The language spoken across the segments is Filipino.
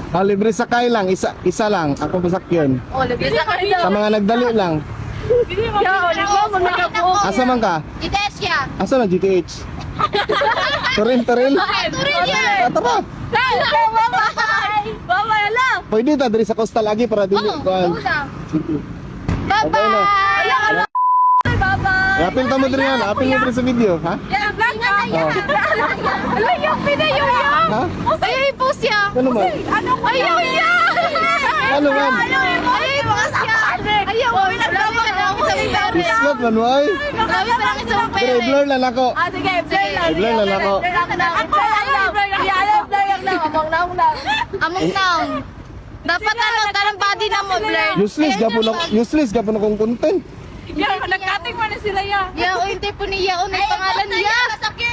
Libre sakay lang, isa lang. Ako pasakyan. Oh, libre sa kayo. Sa mga nagdali lang. Asa man ka? GTS ya. Asa na GTH? Turil. Turil yan. Tara. Bye-bye, hello. Pwede ta diri sa coastal lagi para dili kuan. Bye-bye. Bye-bye. Apil ta mo diri yan, apil mo diri sa video, ha? Yan, vlog ka. Ala, yung pinayo yan. Ha? Ayaw i-post ya. Ano man? Ayaw yan. Ano man? Ayaw i-post ya. Ayaw. Islat man way. Grabe pa lang isang Pero blur lang ako. Sige, blur lang. Blur lang ako. Among naong. Dapat ano, tarang body na mo, blur. Useless gapon akong content. Yan, nagkating mo na sila ya. Ya, o hindi po niya, o may pangalan niya.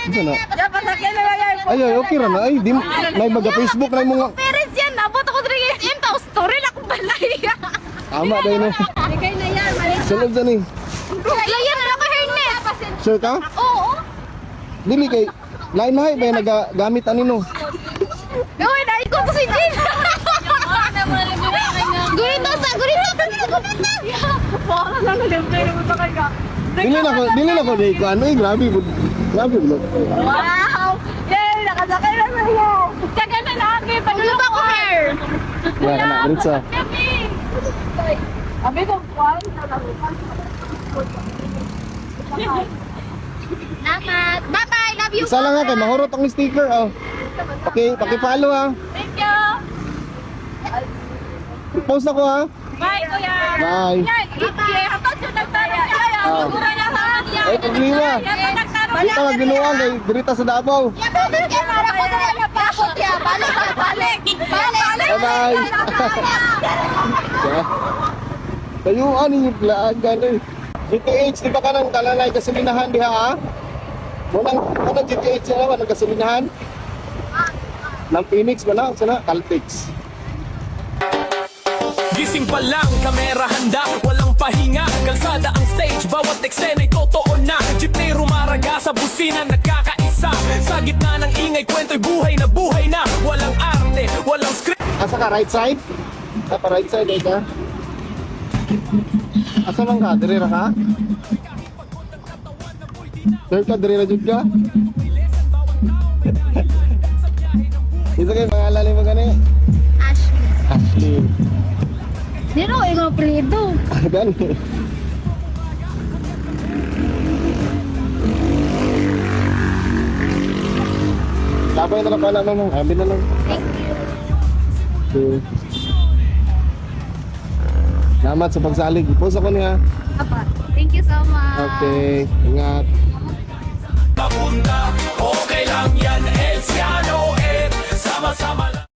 Ano na? Ya, pasakyan na yan. Ay, okay ra na. Ay, di may maga-Facebook na mo nga. Parents yan, nabot ako sa SM, tapos story na akong balay. Tama dahil no. Ligay na yan, mali. Sunod dyan eh. Layan na ako hairnet. Sure ka? Oo. Dili kay lain na ba yung nagagamit anino? Gawin na, ikaw ko si Jin. Gurito sa, gurito. Baka lang nalibre naman sa kanya. Dili na ko di ko ano eh, grabe bud. Grabe bud. Wow! Yay! Nakasakay na sa iyo! Taga na lagi! Ano ba ko hair? Ya kana diretso. Kami! Abi ko, kwan? Salamat. Bye-bye, love you. Isa lang nga kay mahurot ang sticker oh. Okay, paki-follow ha. Thank you! Post ako ha. Bye, kuya! Bye. Yan! Hatod yung nagtanong niya! Siguro niya sa kanya! Ay, problema. Yan ang nagtanong Kita magbinuang kay dirita sa Davao. Ya, bakit ka para ko na lang napasok ya? Balik ka, balik. Balik. Bye-bye. Tayuan ninyo plaan gano'n. GTH, di ba ka nang kalalay kasulinahan diha ha? Munang GTH na naman ang kasulinahan? Ng Phoenix ba na? Sana? Caltex. Gising pa lang, kamera handa, walang pahinga. Kalsada ang stage, bawat eksena'y totoo na. Jeepney rumaraga sa busina, nagkakaisa. Sa gitna ng ingay, kwento'y buhay na. Walang arte, walang script. Asa ka? Right side? Pa right side eh ka? Asa man ka? Diri ra ka? Sir ka, diri ra jud ka? Ito kayo, pangalan mo gani? Ashley. Ashley. Dino, ikaw prito. Gani. Sabay na pala mo. Abi na lang. Okay. Salamat sa pagsalig. Ipost ako niya. Apa, thank you so much. Okay. Ingat. Papunta